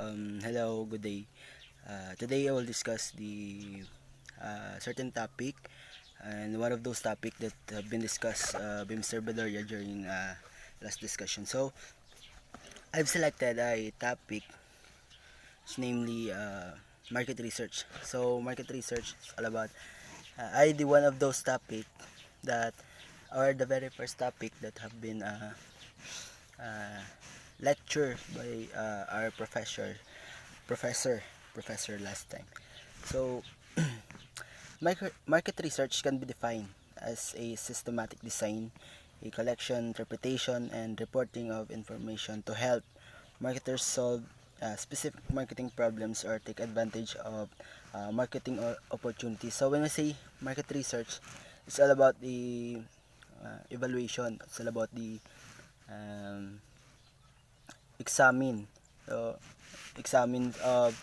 Hello, good day. Today I will discuss the certain topic, and one of those topics that have been discussed by Mr. Bedoya during last discussion. So I've selected a topic, namely market research. So market research is all about the one of those topic that are the very first topic that have been uh, lectured by our professor professor last time. So market research can be defined as a systematic design, a collection, interpretation, and reporting of information to help marketers solve specific marketing problems or take advantage of marketing opportunities. So when we say market research, it's all about the evaluation. It's all about the um, examine, so examine of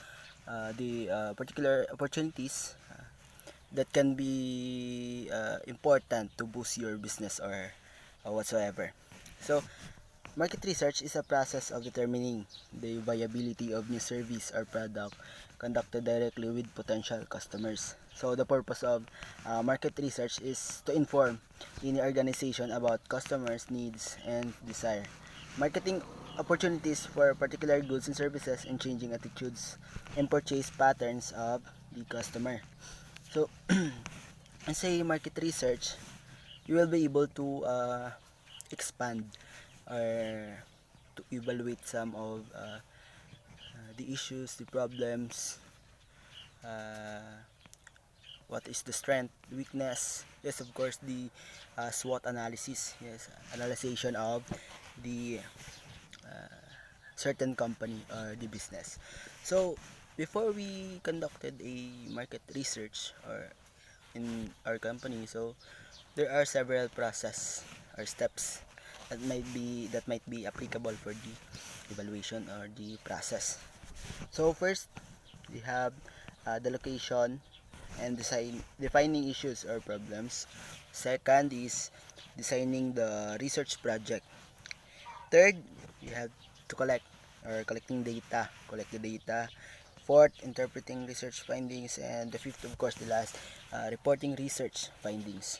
the particular opportunities that can be important to boost your business or whatsoever. So, market research is a process of determining the viability of new service or product conducted directly with potential customers. So, the purpose of market research is to inform any organization about customers' needs and desire, marketing opportunities for particular goods and services, and changing attitudes and purchase patterns of the customer. So, and say market research, you will be able to expand or to evaluate some of the issues, the problems, uh, what is the strength, weakness. Yes, of course, the SWOT analysis. Yes, analysis of the certain company or the business. So, before we conducted a market research or in our company, so there are several process or steps that might be applicable for the evaluation or the process. So first, we have the location and defining issues or problems. Second is designing the research project. Third, you have to collect the data. Fourth, interpreting research findings, and the fifth, of course, the last, reporting research findings.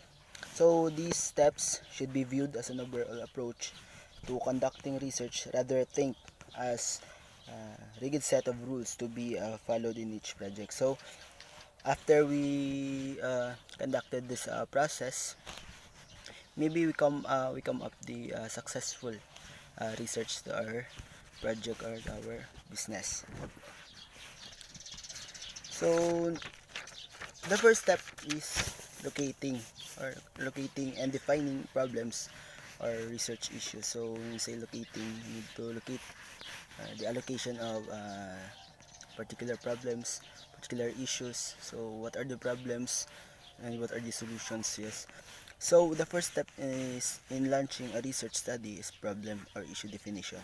So these steps should be viewed as an overall approach to conducting research rather think as rigid set of rules to be followed in each project. So after we conducted this process, maybe we come up the successful research to our project or our business. So the first step is locating locating and defining problems or research issues. So when you say locating, you need to locate the allocation of particular problems, particular issues. So what are the problems and what are the solutions? Yes. So the first step is in launching a research study is problem or issue definition.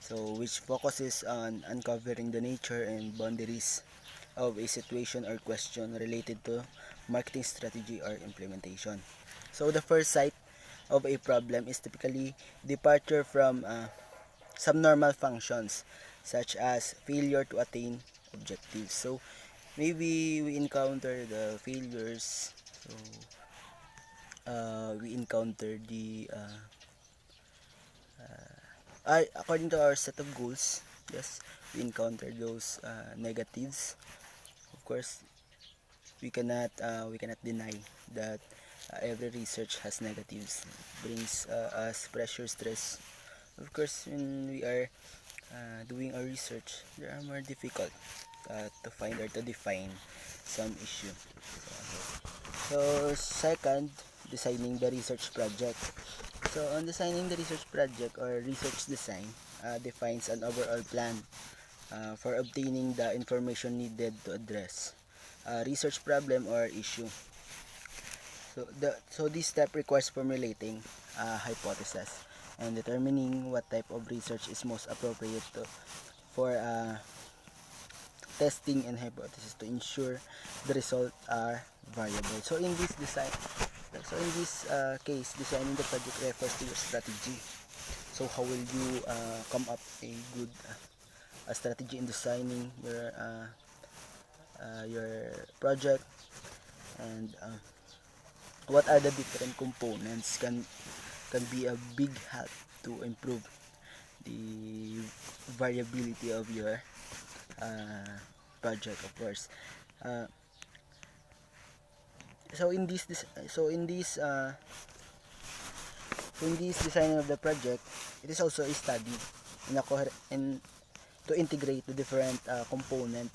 So which focuses on uncovering the nature and boundaries of a situation or question related to marketing strategy or implementation. So the first sight of a problem is typically departure from subnormal functions such as failure to attain objectives. So maybe we encounter the failures. So we encounter the according to our set of goals. Yes, we encounter those negatives. Of course, we cannot deny that every research has negatives. It brings us pressure, stress. Of course, when we are doing our research, they are more difficult to find or to define some issue. So second, designing the research project. So on designing the research project or research design defines an overall plan for obtaining the information needed to address a research problem or issue. So this step requires formulating a hypothesis and determining what type of research is most appropriate for testing and hypothesis to ensure the results are variable. So in this case, designing the project refers to your strategy. So how will you come up a good a strategy in designing your project, and what are the different components can be a big help to improve the variability of your project, of course. uh, so in this design of the project, it is also a study in to integrate the different component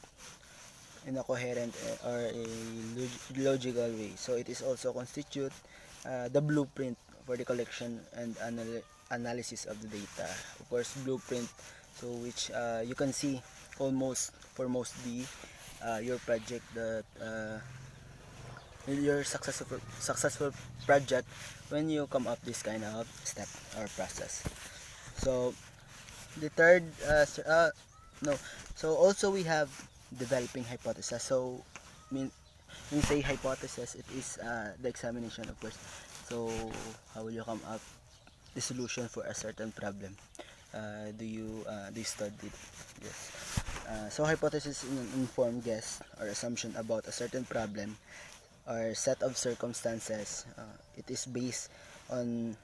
in a coherent or a logical way. So it is also constitute the blueprint for the collection and analysis of the data. Of course, blueprint, so which you can see almost for most the your project that your successful project when you come up this kind of step or process. So the third no so also we have developing hypothesis. So mean when you say hypothesis, it is the examination, of course. So how will you come up the solution for a certain problem? Do you study it? Yes. So hypothesis is an informed guess or assumption about a certain problem or set of circumstances. It is based on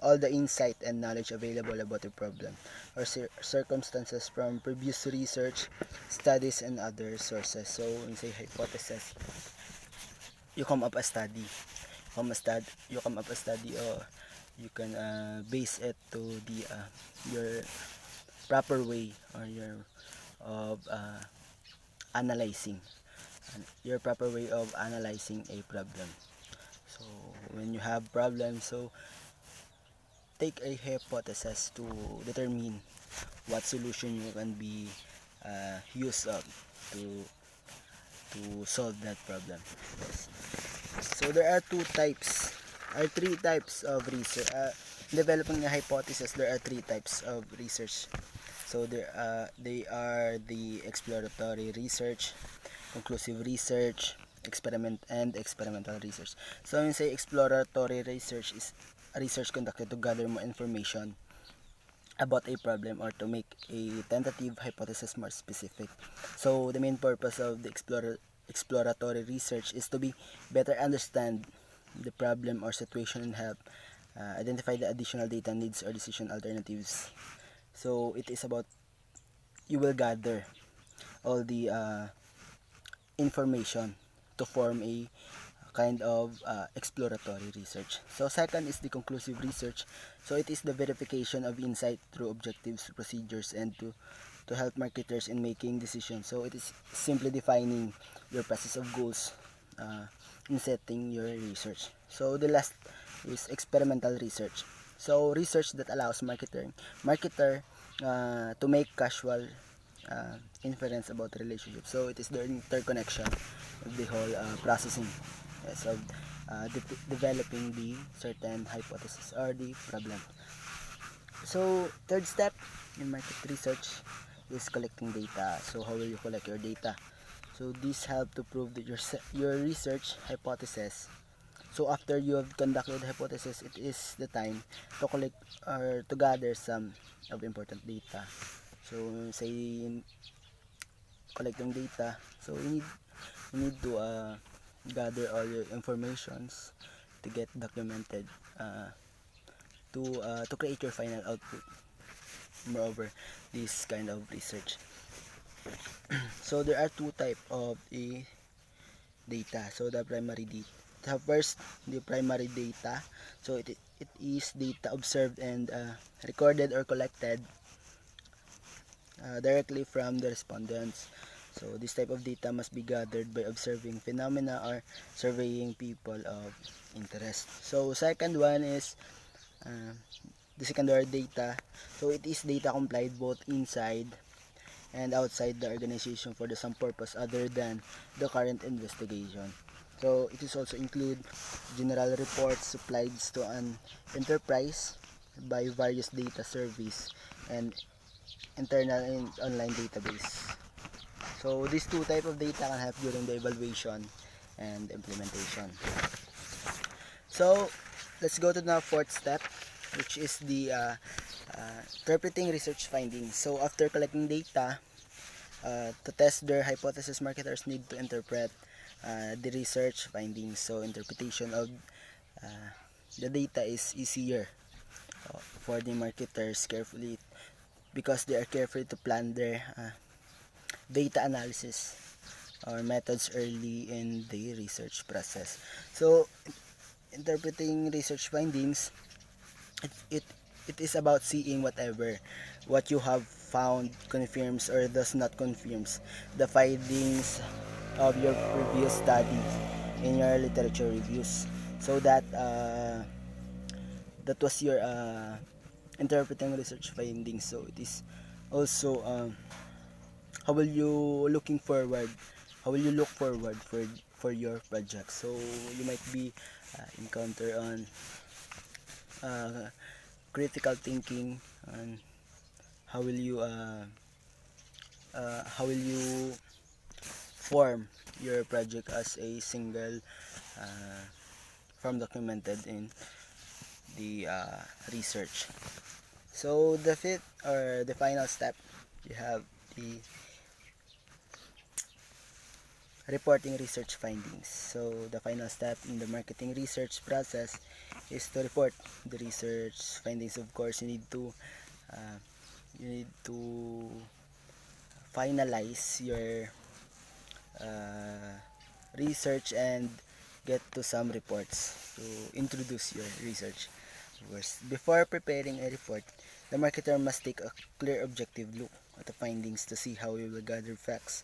all the insight and knowledge available about the problem or circumstances from previous research, studies, and other sources. So when you say hypothesis, you come up a study. You come up a study, or you can base it to the your proper way or your of analyzing your proper way of analyzing a problem. So when you have problems, so take a hypothesis to determine what solution you can be used of to solve that problem. Yes. So there are three types of research. Developing a hypothesis, there are three types of research. So they are the exploratory research, conclusive research, experimental research. So when you say exploratory research, is research conducted to gather more information about a problem or to make a tentative hypothesis more specific. So the main purpose of the exploratory research is to be better understand the problem or situation and help identify the additional data needs or decision alternatives. So it is about you will gather all the information to form a kind of exploratory research. So second is the conclusive research. So it is the verification of insight through objectives, procedures, and to help marketers in making decisions. So it is simply defining your process of goals in setting your research. So the last is experimental research. So research that allows marketer to make casual inference about the relationship. So it is the interconnection of the whole processing, yes, of developing the certain hypothesis or the problem. So third step in market research is collecting data. So how will you collect your data? So this help to prove that your research hypothesis. So after you have conducted hypothesis, it is the time to collect or to gather some of important data. So say in collecting data, so you need to gather all your informations to get documented to create your final output. Moreover, this kind of research. So there are two type of a data. So the primary data. First, the primary data. So it is data observed and recorded or collected directly from the respondents. So this type of data must be gathered by observing phenomena or surveying people of interest. So second one is the secondary data. So it is data complied both inside and outside the organization for some purpose other than the current investigation. So it is also include general reports supplied to an enterprise by various data service and internal and online database. So these two type of data can help during the evaluation and implementation. So let's go to the fourth step, which is the Interpreting research findings. So after collecting data, to test their hypothesis, marketers need to interpret the research findings. So interpretation of the data is easier for the marketers carefully because they are careful to plan their data analysis or methods early in the research process. So interpreting research findings, it, it, it is about seeing what you have found confirms or does not confirms the findings of your previous study in your literature reviews. So that was your interpreting research findings. So it is also how will you looking forward how will you look forward for your project. So you might be encounter on critical thinking, and how will you form your project as a single form documented in the research. So the fifth or the final step, you have the reporting research findings. So the final step in the marketing research process is to report the research findings. Of course, you need to finalize your research and get to some reports to introduce your research. Of course, before preparing a report, the marketer must take a clear objective look at the findings to see how we will gather facts,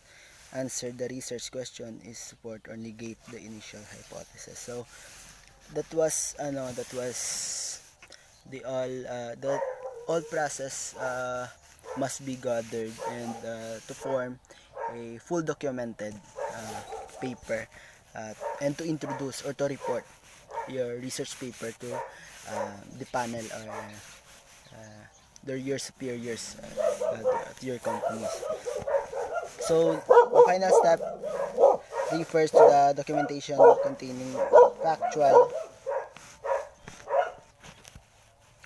answer the research question, is support or negate the initial hypothesis. So that was the all process must be gathered and to form a full documented paper, and to introduce or to report your research paper to the panel or your superiors at your companies. So the final step refers to the documentation factual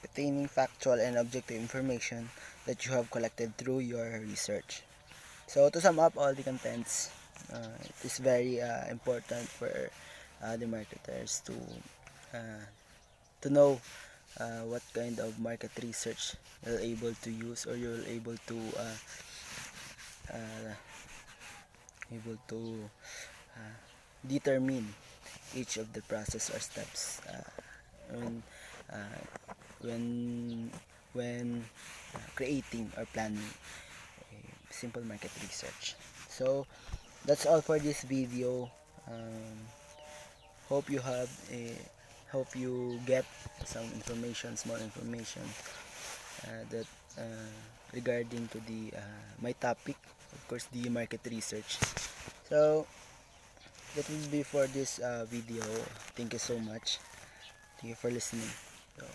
containing factual and objective information that you have collected through your research. So to sum up all the contents, it is very important for the marketers to know what kind of market research you're able to use, or you're uh, able to determine each of the process or steps when uh, when when creating or planning a simple market research. So that's all for this video. Hope you have a hope you get some information, small information that regarding to the my topic, of course, the market research. So that will be for this video. Thank you so much. Thank you for listening. So